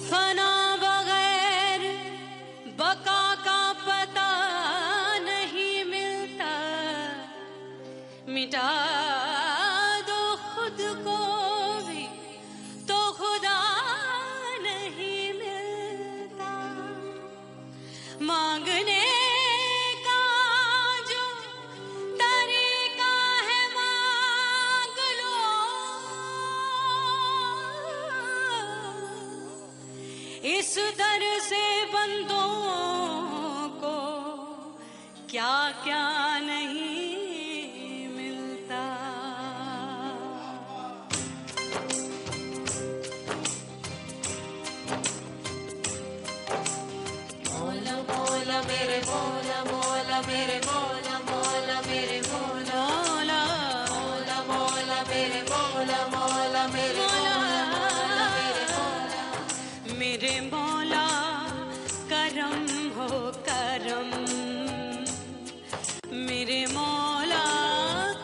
फना बगैर बका का पता नहीं मिलता, मिटा दो खुद को भी तो खुदा नहीं मिलता। मांगने का जो तरीका है मांग लो, इस दर से बंदों को क्या क्या नहीं मिलता। मौला मौला मेरे मौला, मौला मेरे मौला, मौला मेरे मौला, मौला मौला मेरे मौला, मौला मेरे मौला, मौला मेरे मौला। मेरे मौला करम हो करम, मेरे मौला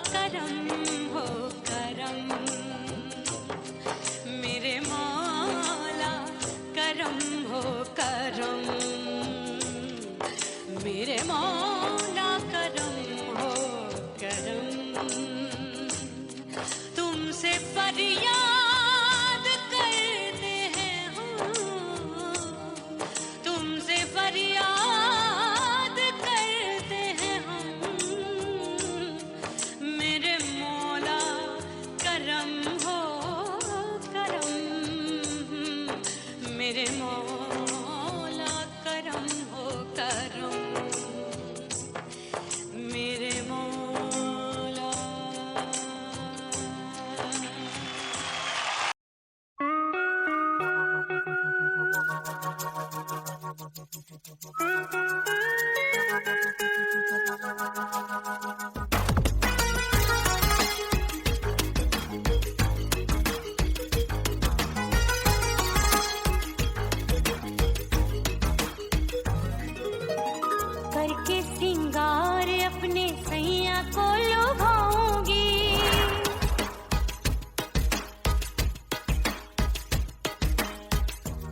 करम हो करम, मेरे मौला करम हो करम, मेरे मौला करम हो करम। तुमसे फरियाद करते हैं हम, तुमसे फरियाद करते हैं हम, मेरे मौला करम हो करम, मेरे मौला करम हो करम, मेरे मौला। करके सिंगार अपने सैया को लुभाऊंगी,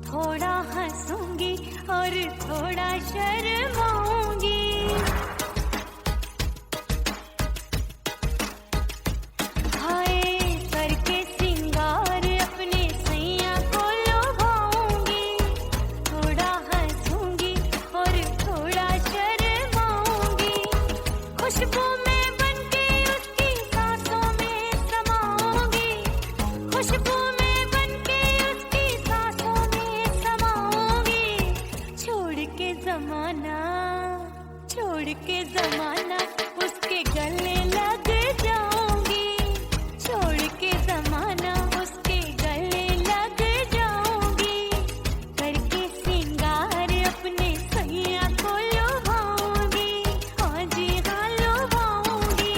थोड़ा हंसूंगी और थोड़ा शर्माऊंगी। हाय करके सिंगार अपने सैया को लुभाऊंगी, थोड़ा हंसूंगी और थोड़ा शर्माऊंगी। खुशबू में बनके उसकी सांसों में समाऊंगी, खुशबू में बनके उसकी सांसों में समाऊंगी। छोड़ के जमाना उसके गले लग जाऊंगी, छोड़ के जमाना उसके गले लग जाऊंगी। करके सिंगार अपने सैया को लुभाऊंगी, हाँ जी हाँ लुभाऊंगी।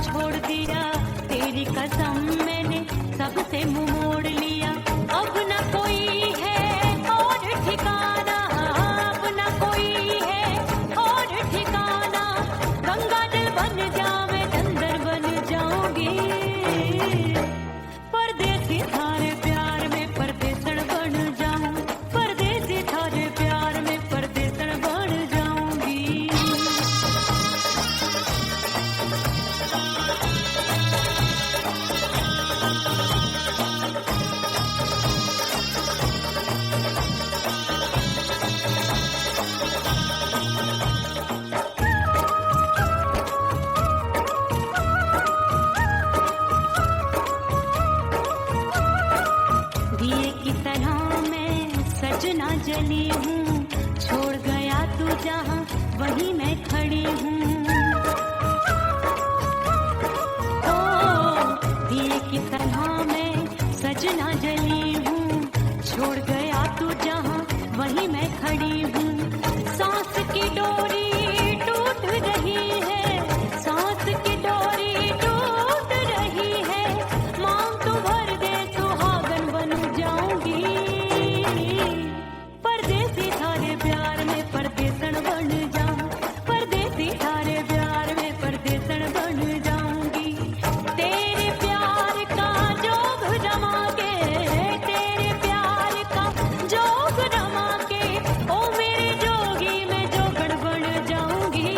छोड़ दिया, तेरी कसम मैंने सबसे मुंह मोड़ लिया। अब न कोई है और ठिकाना, अब न कोई है और ठिकाना। गंगा जल बन जावे, चंदर बन जाऊंगी। परदेसी थारे प्यार में परदेसण बन जाऊं, परदेसी थारे प्यार में परदेसण बन जाऊंगी। दिए की तरह मैं सजना जली हूँ, छोड़ गया तू जहाँ वहीं मैं खड़ी हूँ। ओ दिए की तरह मैं सजना जली हूँ, छोड़ गया तू जहाँ वहीं मैं खड़ी हूँ। सांस की डोरी टूट रही है, सांस की डोरी टूट रही है। मांग तू भर दे, सुहागन बन जाऊंगी। परदेसी थारे प्यार में परदेसण बन जाऊं, परदेसी थारे प्यार में परदेसण बन जाऊंगी। तेरे प्यार का जोग जमा के, तेरे प्यार का जोग जमा के, ओ मेरे जोगी मैं जोगण बन जाऊंगी।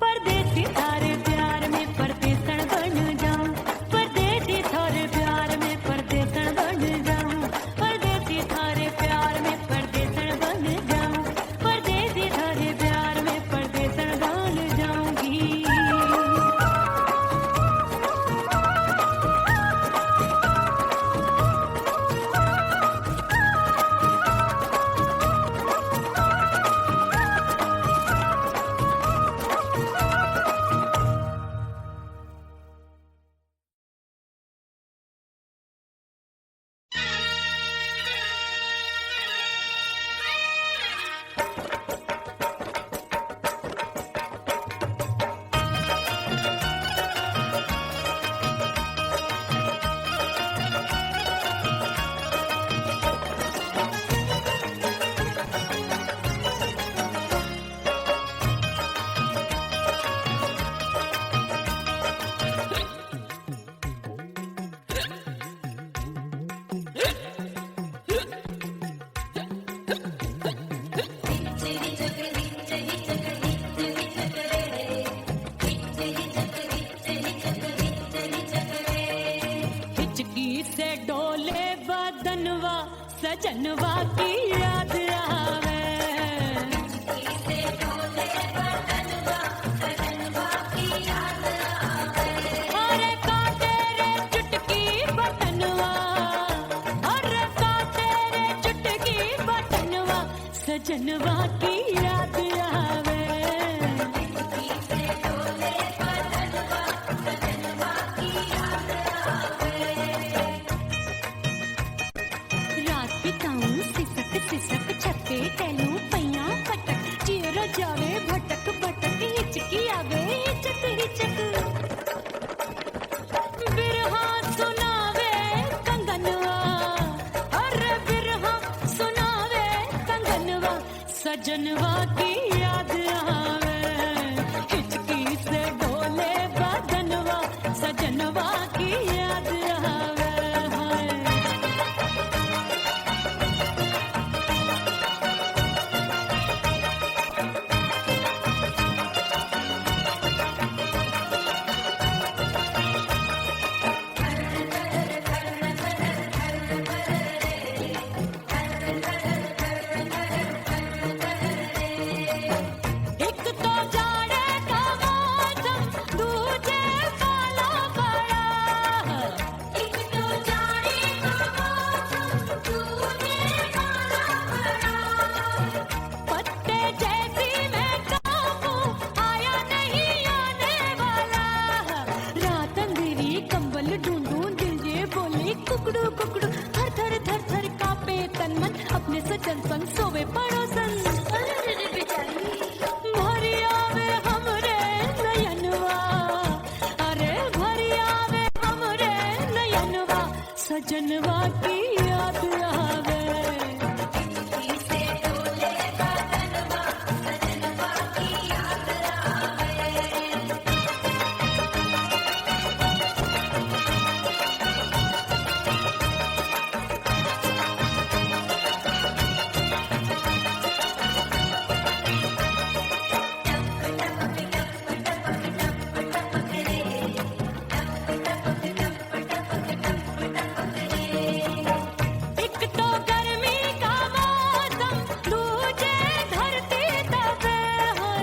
परदेसी थारे प्यार में परदेसण बन जाऊं, परदेसी थारे प्यार में परदेसण बन जाऊं, परदेसी थारे प्यार में परदेसण बन जाऊं, परदेसी थारे प्यार में परदेसण बन जाऊंगी। हिचकी से डोले बदनवा, सजनवा की याद आवे। अरे काटे रे चुटकी बटनवा, अरे काटे रे चुटकी बटनवा, सजनवा की याद आवे। रात बिताऊं सिसक सिसक, छक्के टैलूं पैया पटक, चिर जावे भटक भटक, हिचकी आवे हिचक हिचक। बिरहा सुनावे कंगनवा, अरे बिरहा सुनावे कंगनवा, सजनवा की याद आवे। हिचकी से डोले बदनवा, सजनवा की याद आवे। सजनवा की याद आवे। एक तो गर्मी का मौसम, दूजे धरती दबे है।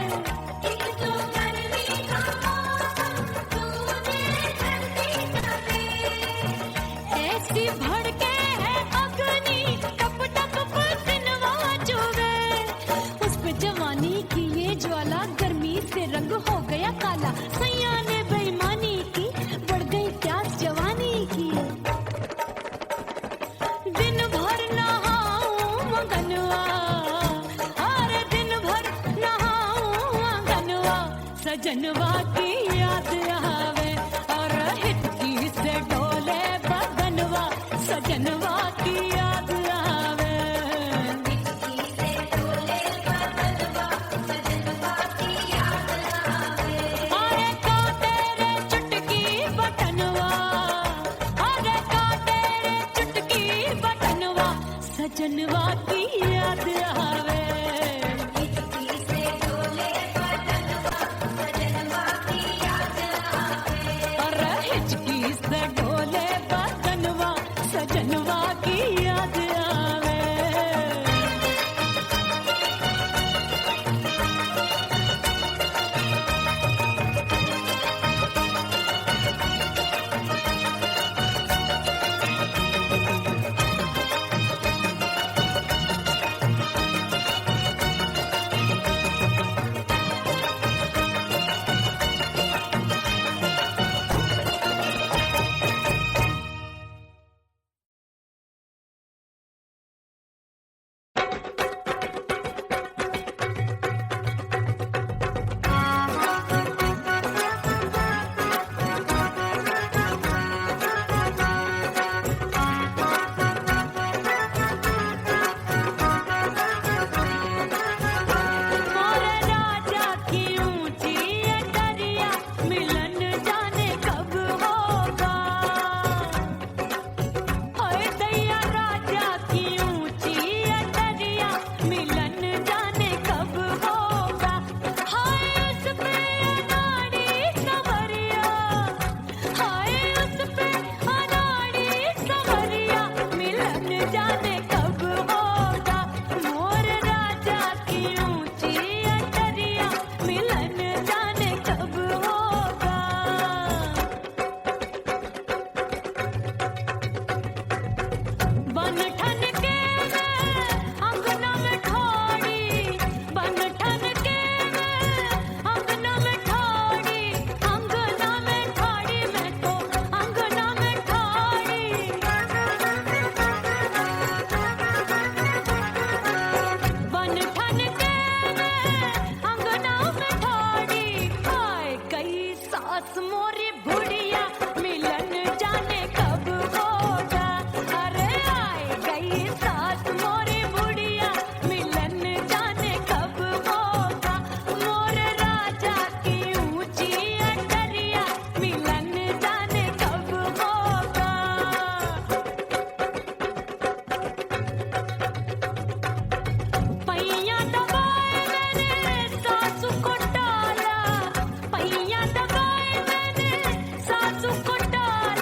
एक तो गर्मी का मौसम, दूजे धरती दबे। ऐसी भड़के है अग्नि, टप टप पसीनवा चुभे। उस पे जवानी की ये ज्वाला, गर्मी से रंग हो गया काला। सैया ने बेईमानी की, बढ़ गई प्यास जवानी की। दिन भर नहाऊं मगनवा, अरे दिन भर नहाऊं मगनवा। सजनवा की याद आवे और हिचकी से डोले बदनवा। सजनवा की याद आवे। हिचकी से डोले बदनवा, सजनवा की याद आवे। अरे का तेरे चुटकी बटनवा, अरे का तेरे चुटकी बटनवा। सजनवा की याद आवे। हिचकी से डोले बदनवा, सजनवा की याद आवे। अरे हिचकी से डोले बदनवा, सजनवा की याद आवे। और राजा की ऊंची अटरिया, मिलन जाने कब होगा। ओए दैया राजा की ऊंची अटरिया, मिलन जाने कब होगा। हाय उस पे अनाड़ी सवरिया, हाय उस पे अनाड़ी सवरिया, मिलन जाने कब होगा। मोर राजा की ऊंची अटरिया, मिलन जाने कब होगा। बन ठन के मैं अंगना में ठाड़ी, बन ठन के मैं अंगना में ठाड़ी। अंगना में ठाड़ी मैं तो अंगना में ठाड़ी। बन ठन के मैं अंगना में ठाड़ी। आए गई सास मोरी बुढ़िया, मिलन जाने कब होगा। अरे आए गई सास मोरी बुढ़िया, मिलन जाने कब होगा। मोर राजा की ऊंची अटरिया, मिलन जाने कब होगा। पैया दबाए मैंने सासू को डाला, पैया दबाए मैंने सासू को डाला।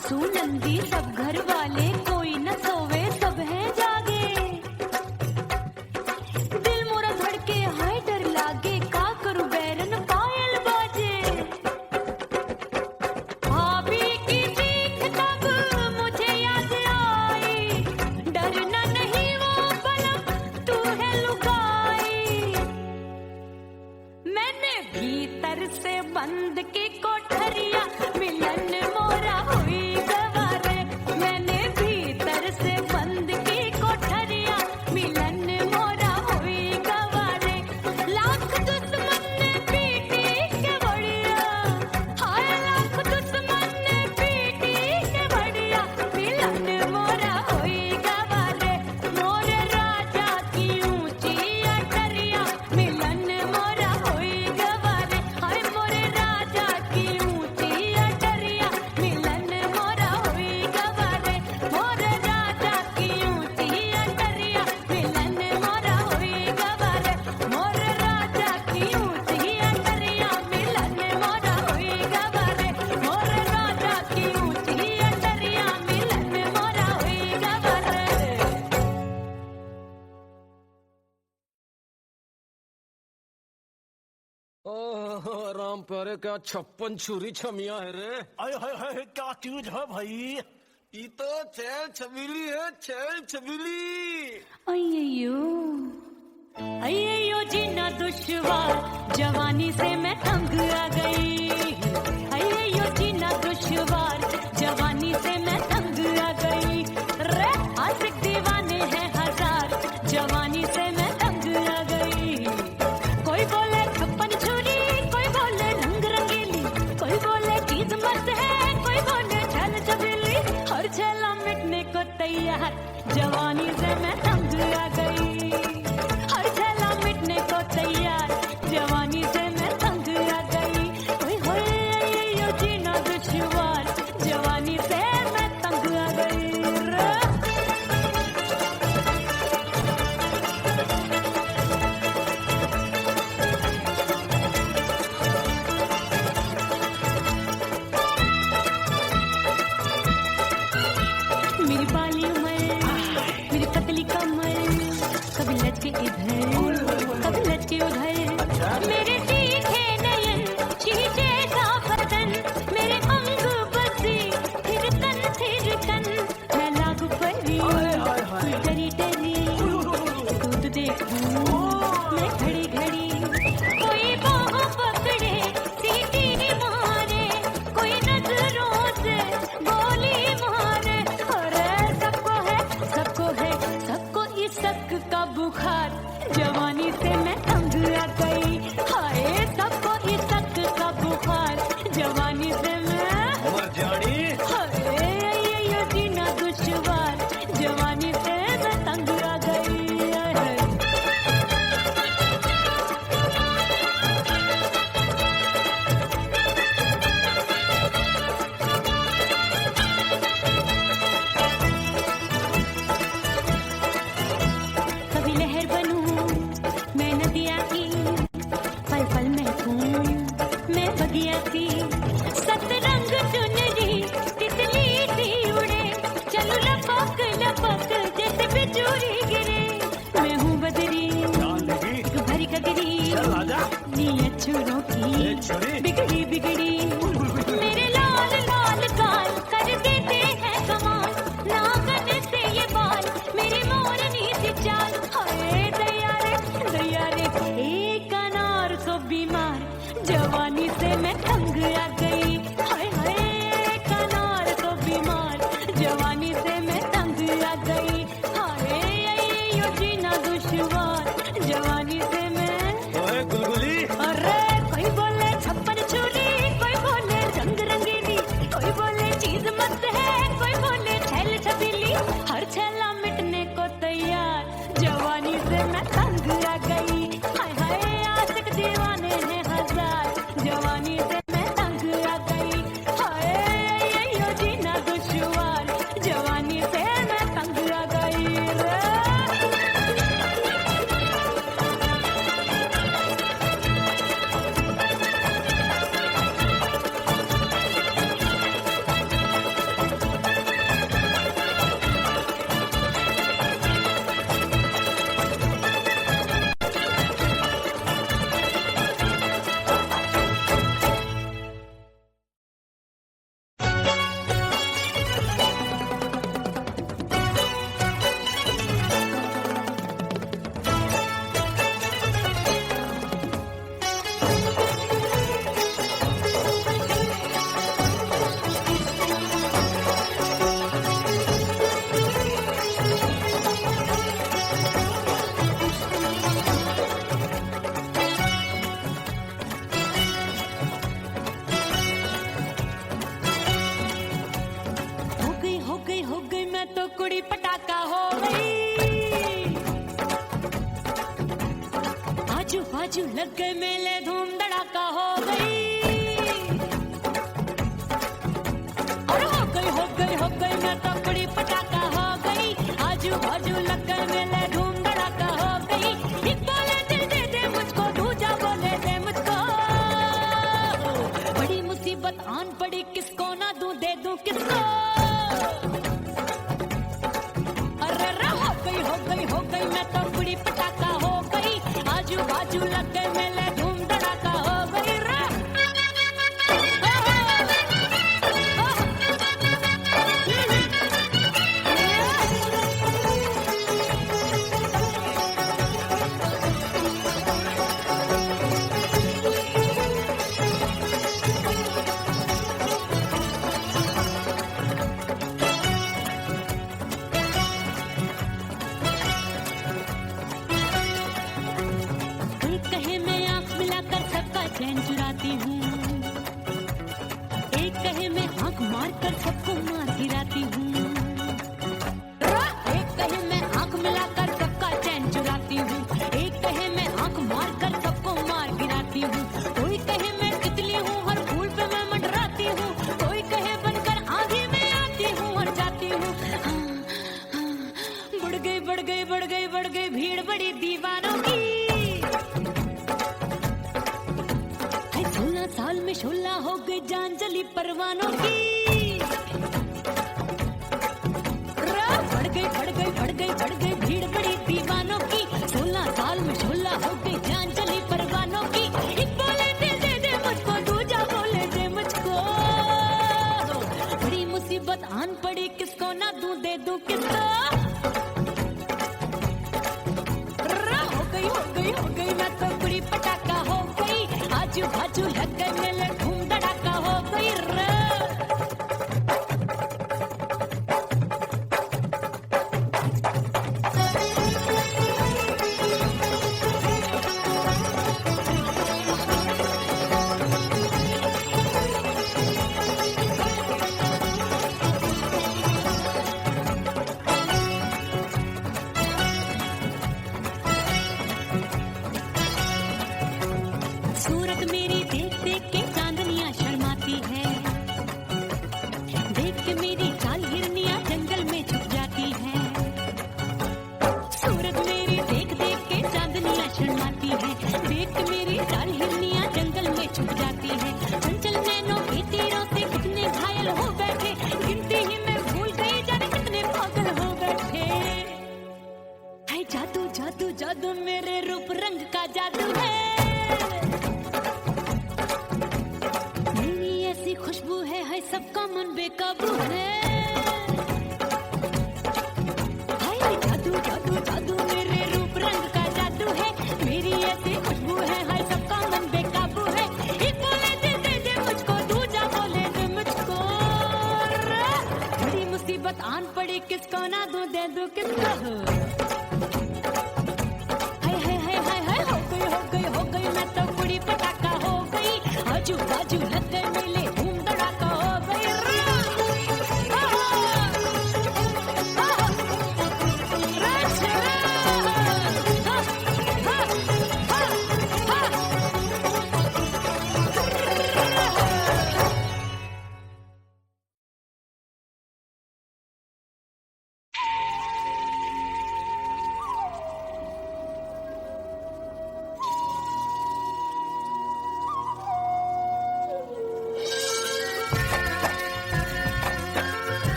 सासू नंदी सब घर वाले, कोई न सोवे सब है जागे। दिल मोरा धड़के हाय डर लागे, का करूं बैरन पायल बाजे। भाभी की सीख तब मुझे याद आई, डरना नहीं वो पलक तू है लुगाई। मैंने भीतर से बंद की कोठरिया, मिलन मोरा हुई गवारे। मैंने भीतर से बंद की कोठरिया, मिलन मोरा हुई गवारे। लाख दुश्मन ने पीटी के बढ़िया, हाय लाख दुश्मन ने पीटी के बढ़िया, मिलन मोरा हुई गवारे। मोरे राजा की ऊंची अटरिया, मिलन मोरा हुई गवारे। हाय मोरे राजा की ऊंची अटरिया, मिलन मोरा हुई गवारे। मोरे राजा की ऊंची अटरिया, मिलन मोरा हुई गवारे। मोरे राजा की ऊंची अटरिया, मिलन मोरा हुई गवारे। मोरे राजा की ऊंची अटरिया, मिलन मोरा हुई गवारे। ओह राम प्यारे, क्या 56 छुरी छमिया है रे। आय हाय हाय, क्या चीज है भाई? ये तो छैल छबीली है, छैल छबीली। अय्यो अय्यो जीना दुश्वार, जवानी से मैं तंग आ गई। अय्यो जीना दुश्वार, जवानी से मैं तंग आ गई। रे आशिक दीवाने हैं हजार, जवानी से मैं तंग आ गई। कोई बोले 56 छुरी, कोई बोले रंग रंगीली, कोई बोले चीज मस्त है, कोई बोले छल छबीली। हर छेला मिटने को तैयार, जवानी से मैं तंग आ गई। हर छेला मिटने को तैयार, जवानी से मैं तंग आ गई। ओए होए यो जीना दुश्वार, जवानी से मैं तंग आ गई रे। मेरी बाली उमर, मेरी पतली कमर, कभी लचके इधर कभी लचके उधर। मेरे तीखे नयन, शीशे सा बदन, मेरे अंग बसे थिरकन। मैं लागू परी, तू डरी डरी, दूध देखूं मैं घड़ी घड़ी। कोई बाह पकड़े सीटी मारे, कोई नजरों से गोली मारे। अरे सबको इसक का बुखार, जवानी से मैं तंग आ गई। हाय सबको इसक का बुखार, जवानी से मैं मर जानी। हाय ये जीना दुश्वार, जवानी से मैं तंग आ गई। हाय। कभी लहर बनूं मैं नदिया की, पल पल महकूं मैं बगिया की। सतरंग चुनरी तितली सी उड़े, चलो लपक लपक जैसे बिजली गिरे। मैं हूँ बदरी जान लगी? भरी गगरी, चल आजा। नीयत छोरों की एक छोरी। बिगड़ी बिगड़ी। मेरे लाल लाल गाल कर देते हैं कमाल, नागन से ये बाल मेरी मोरनी सी चाल। हाय दैया रे एक अनार को बीमार, जवानी से मैं तंग आ गई। हाय हाय एक अनार को बीमार, जवानी से मैं तंग आ गई। हाय यो जीना दुश्वार, जवानी से मैं। ओए गुलगुली, अरे कोई बोले 56 छुरी, कोई बोले रंग रंगीली, कोई बोले चीज कुड़ी पटाखा हो गई। आजू बाजू लग गए मेले, धूम धड़ाका हो गई। और हो गई मैं तो कुड़ी पटाखा हो गई। आजू बाजू लग गए मेले, धूम धड़ाका हो गई। एक बोले दिल दे दे मुझको, दूजा बोले दे मुझको। बड़ी मुसीबत आन पड़ी, किसको ना दूं दे दूं किसको। अरे हो गई मैं तो कुड़ी पटाखा हो गई। आजू बाजू लग गए मेले, धूम धड़ाका हो गई रे। कोई कहे मैं आंख मिलाकर सबका चैन चुराती हूँ, एक कहे मैं आंख मारकर सबको मार गिराती हूँ। एक कहे मैं आंख मिलाकर सबका चैन चुराती हूँ, एक कहे मैं आंख मारकर सबको मार गिराती हूँ। कोई कहे मैं तितली हूँ, हर फूल पे मैं मंडराती हूँ। कोई कहे बनकर आंधी में आती हूँ और जाती हूँ। बढ़ गई भीड़ बड़ी दीवानों की। 16 साल में 16 हो गई जान जली परवानों की। बढ़ गई भीड़ बड़ी दीवानों की। 16 साल में 16 हो गई जान जली परवानों की। एक बोले दिल दे दे मुझको, दूजा बोले दे मुझको। बड़ी मुसीबत आन पड़ी, किसको ना दूं दे दूं किसको। हो गई मैं तो कुड़ी पटाखा हो गई। आजू बाजू लग गए मेले, धूम धड़ाका हो गई रे। सूरत मेरी देख देख के चांदनियां शर्माती है। देख के मेरी चाल हिरनियां जंगल में छुप जाती है। सूरत मेरी देख देख के चांदनियां शर्माती है। देख के मेरी चाल हिरनियां जंगल में छुप जाती है। चंचल नैनों के तीरों से कितने घायल हो बैठे, गिनती ही मैं भूल गई जाने कितने पागल हो बैठे। हाय जादू जादू जादू मेरे रूप रंग का जादू है। मेरी ऐसी खुशबू है सबका मन बेकाबू है। हाय जादू जादू जादू मेरे रूप रंग का जादू है। मेरी ऐसी खुशबू है सबका मन बेकाबू है। एक बोले दिल दे दे मुझको, दूजा बोले दे मुझको। बड़ी मुसीबत आन पड़ी, किसको ना दूं दे दूं किसको। हो गई मैं तो कुड़ी पटाखा हो गई। आजू बाजू लग गए मेले, धूम धड़ाका हो गई रे।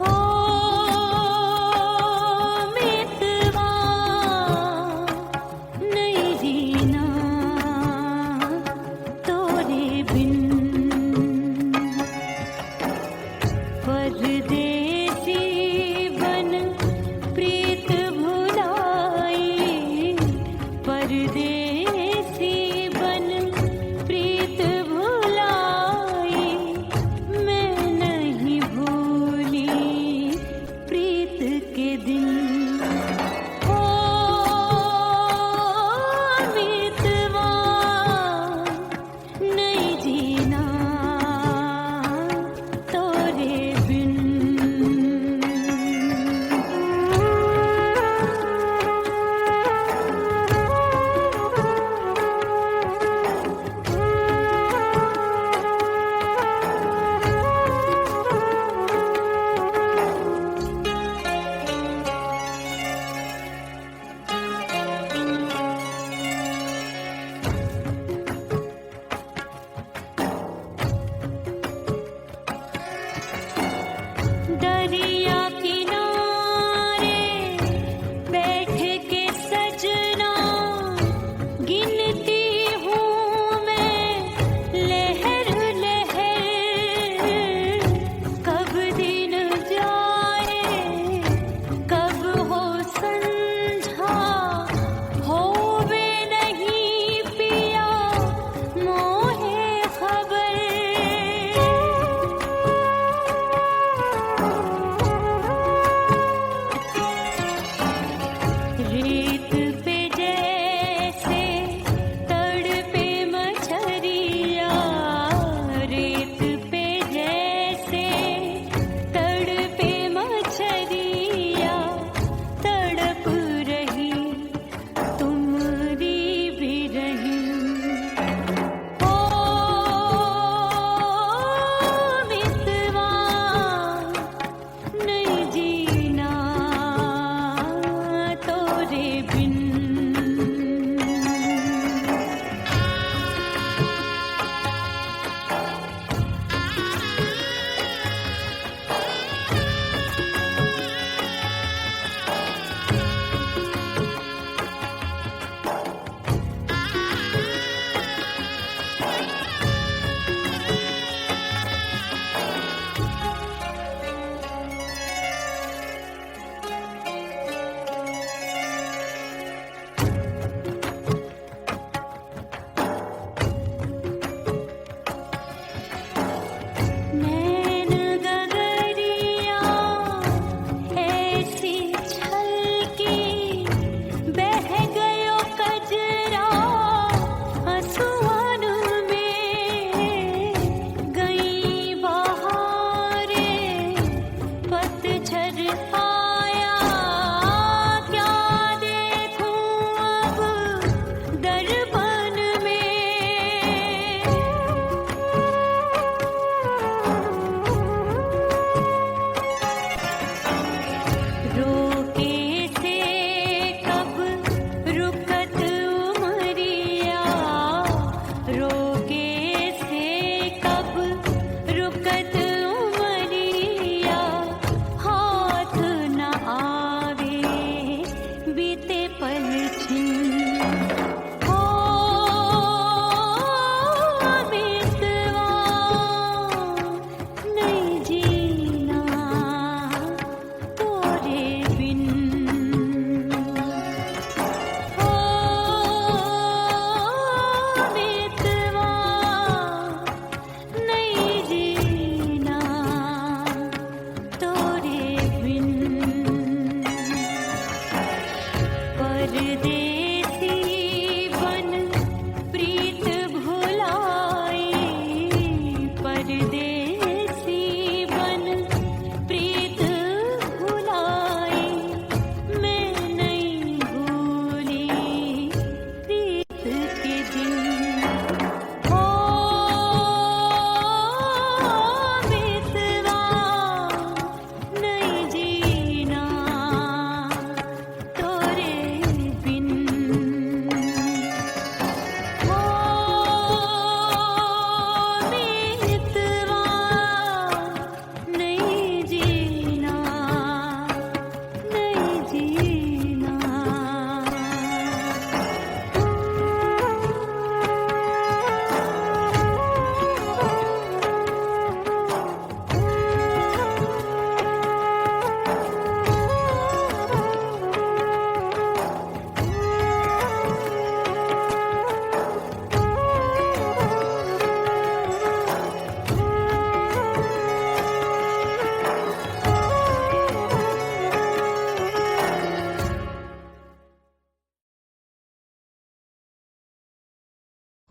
ओ मितवा नहीं जीना तोरे बिन, परदेसी बन प्रीत भुलाई, परदेसी बन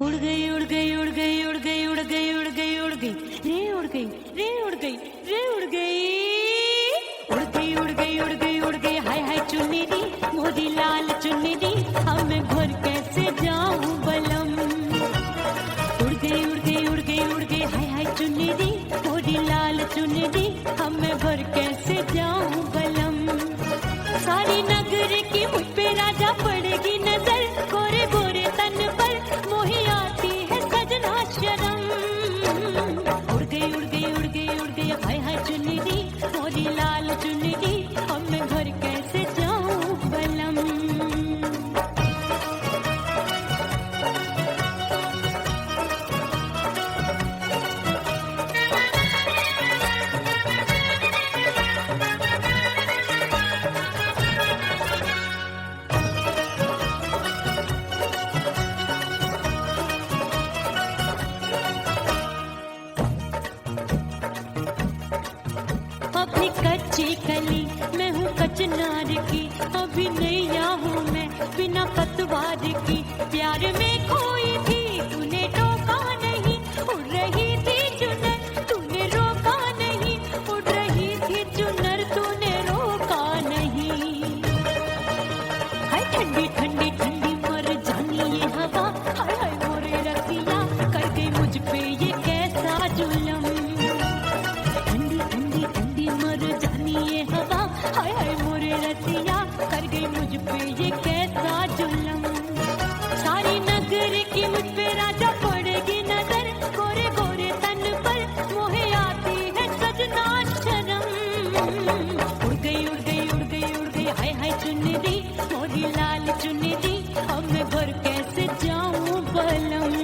उड़ गई उड़ गई उड़ गई उड़ गई उड़ गई उड़ गई उड़ गई रे उड़ गई रे उड़ गई रे उड़ गई उड़ गई उड़ गई उड़ गई उड़ गई हाय हाय चुन्नी दी मोरी लाल चुन्नी दी अब मैं घर कैसे जाऊं बलम उड़ गई उड़ गई उड़ गई उड़ गई हाय हाय चुन्नी दी मोरी लाल चुन्नी दी अब मैं घर कैसे जाऊं बलम सारी नगर की मुझ पे राजा पड़ेगी नजर गोरे गोरे तन पर मोही आती है सजना शर्म उड़ गई उड़ गई उड़ गई उड़ गई हाय हाय चुन्नी दी मोरी लाल चुन्नी दी अब मैं घर कैसे जाऊं बलम अपनी कच्ची कली मैं हूँ कचनार की अभी नैया हूँ मैं बिना पतवार की प्यार में खोई थी तूने टोका नहीं उड़ रही थी चुनर तूने रोका नहीं उड़ रही थी चुनर तूने रोका नहीं हाय ठंडी ठंडी ठंडी मर जानी ये हवा हाय हाय मोरे रतिया कर गई मुझ पे ये कैसा जुलम ठंडी ठंडी ठंडी मर जानी ये हवा हाय हाय मोरे रतिया कर गई मुझ पे ये कैसा जुलम सारी नगर की मुझ पे राजा पड़ेगी नजर गोरे गोरे तन पर मोहे आती है सजना शर्म उड़ गई उड़ गई उड़ गई उड़ गई हाय हाय चुन्नी दी मोरी लाल चुन्नी दी अब मैं घर कैसे जाऊं बलम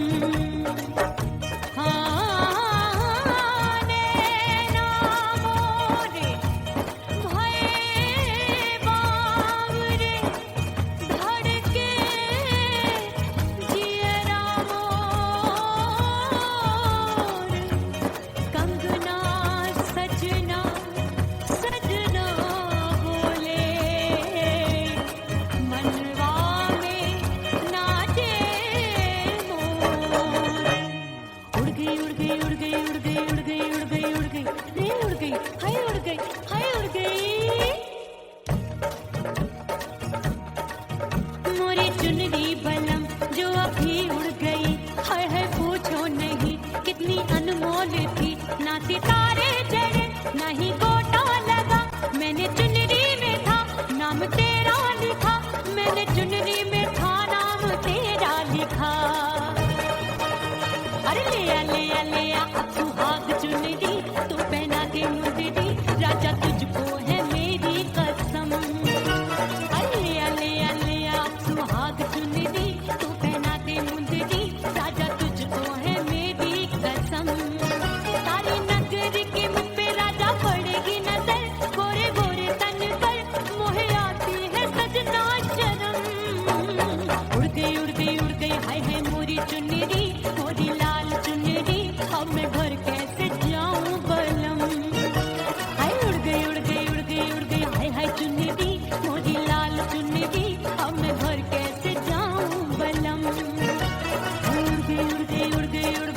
चुनरी बलम जो अभी उड़ गई हाय हाय पूछो नहीं कितनी अनमोल थी ना सितारे चढ़े ना ही गोटा लगा मैंने चुनरी में था नाम तेरा लिखा मैंने चुनरी में था नाम तेरा लिखा अरे ले आ अब सुहाग चुनरी तू पहना के मुझे दी राजा तुझको है मेरी कसम सुहाग चुन्नी दी तू पहना दे मुंदरी राजा तुझको है मेरी कसम सारी नगर की मुझ पे राजा पड़ेगी नजर गोरे गोरे तन पर मोहे आती है सजना शर्म उड़ गई हाय हाय मोरी चुन्नी दी मोरी लाल चुन्नी दी अब मैं घर कैसे जाऊं बलम हाय उड़ गई हाय हाय चुन्नी दी मोरी लाल चुन्नी दी अब मैं घर कैसे जाऊं बलम उड़ गई उड़ गई उड़ गई उड़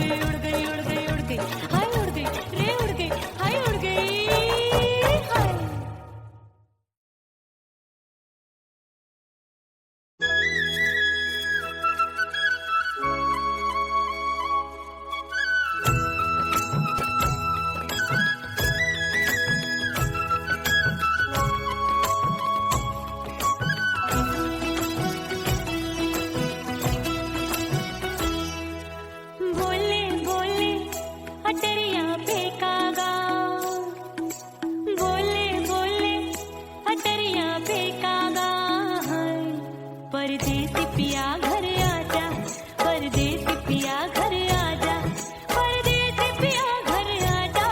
गई उड़ गई उड़ गई हाय उड़ गई रे उड़ गई हाय उड़ गई हाय बोले बोले अटरिया फेंकागा बोले बोले अटरिया फेंकागा परदेसी पिया घर आजा परदेसी पिया घर आजा परदेसी पिया घर आजा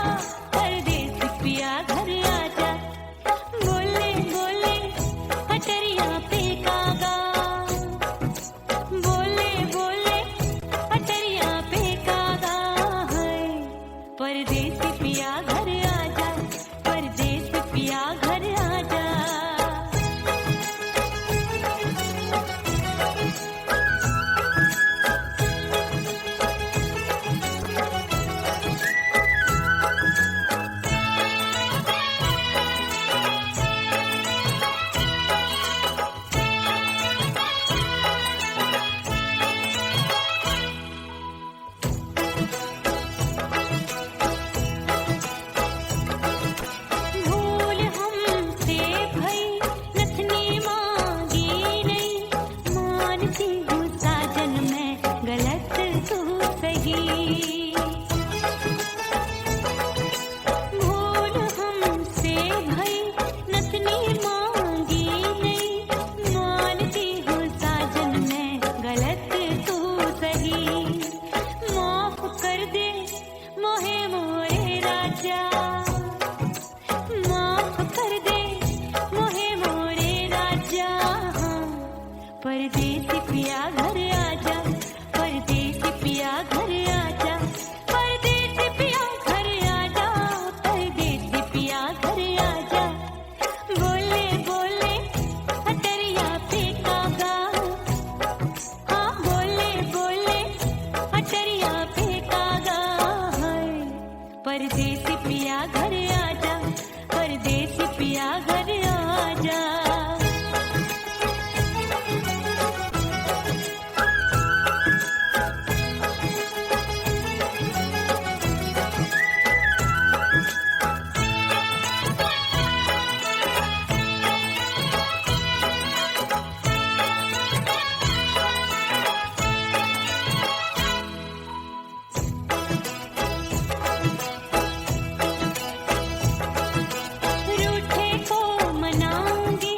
परदेसी पिया घर आजा बोले बोले अटरिया फेंकागा बोले बोले अटरिया फेंकागा परदेसी पिया घर आजा परदेसी पिया घर आजा मानती हूँ साजन मैं गलत तू सही। भूल हमसे भई नथनी मांगी नहीं, मानती हूँ साजन मैं गलत तू सही। माफ कर दे मोहे मोरे राजा, माफ कर दे मोहे मोरे राजा। परदेसी पिया घर आजा, परदेसी पिया घर आजा, परदेसी पिया घर आजा, परदेसी पिया घर आजा। बोले बोले अटरिया पे कागा, हाँ बोले बोले अटरिया पे कागा। परदेसी पिया घर आजा, परदेसी पिया घर आजा। रूठे को मनाऊंगी,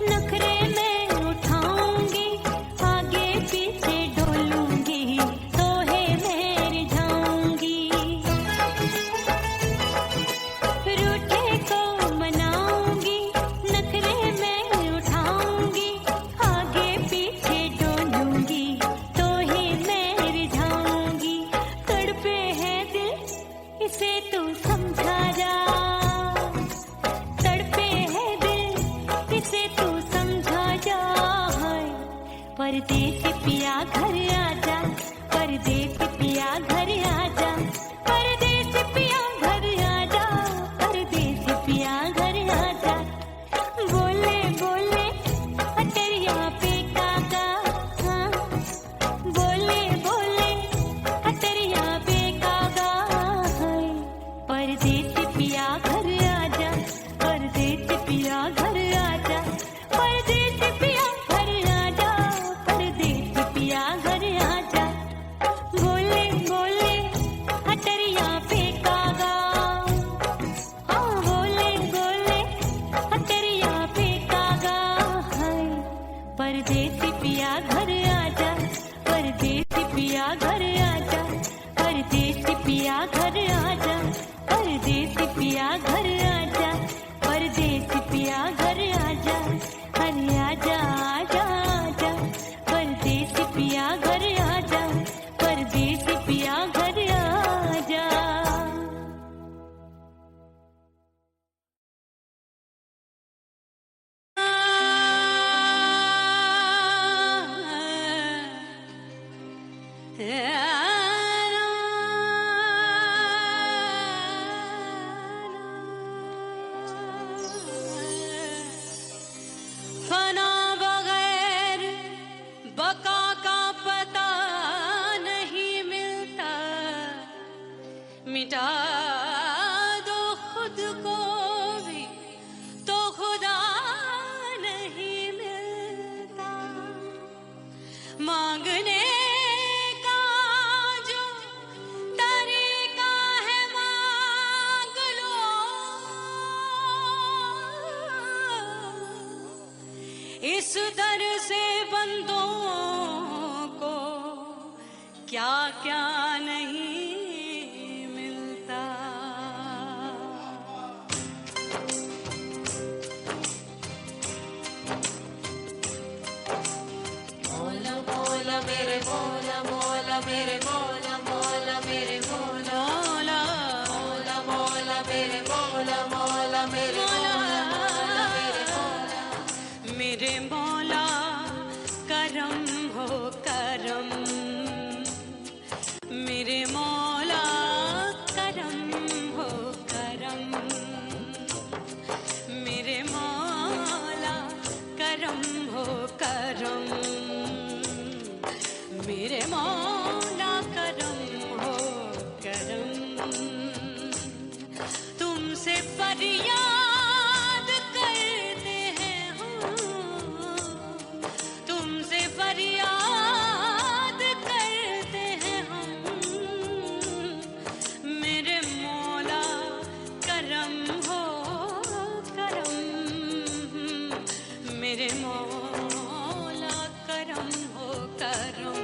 नखरे में उठाऊंगी, आगे पीछे डोलूंगी, तोहे मैं रिझाऊंगी। रूठे को मनाऊंगी, नखरे में उठाऊंगी, आगे पीछे डोलूंगी, तोहे मैं रिझाऊंगी। तड़पे है दिल इसे तू समझा जा, तड़पे है दिल इसे तू समझा जा। परदेसी पिया घर आजा, परदेसी पिया घर आजा, परदेसी पिया घर आजा, परदेसी पिया घर आजा। बोले बोले अटरिया पे कागा, हाँ बोले बोले अटरिया पे कागा। परदेसी पिया घर आजा, परदेसी पिया घर आजा, परदेसी पिया घर आजा, परदेसी पिया घर आजा। बोले बोले अटरिया पे कागा, हाँ बोले बोले अटरिया पे कागा। परदेसी पिया घर आजा, परदेसी पिया घर आजा, परदेसी पिया घर आजा, परदेसी पिया घर आजा, परदेसी पिया घर आजा। अरे आजा आजा आजा, परदेसी पिया घर आजा, परदेसी पिया घर आजा। फना बगैर बका का पता नहीं मिलता, मिटा दो खुद को भी तो खुदा नहीं मिलता। मांगने का जो तरीका है मांग लो, इस दर से बंदों को क्या क्या नहीं मिलता। मोला मोला मेरे मोला मोला मेरे मोला मोला मेरे मोला मोला मोला मेरे मोला मोला मेरे मोला मोला मेरे मोला। मेरे मौला करम हो करम, मेरे मौला करम हो करम, मेरे मौला करम हो करम, मेरे मौला करम हो करम। तुमसे फरियाद करते हैं हम, तुमसे फरियाद करो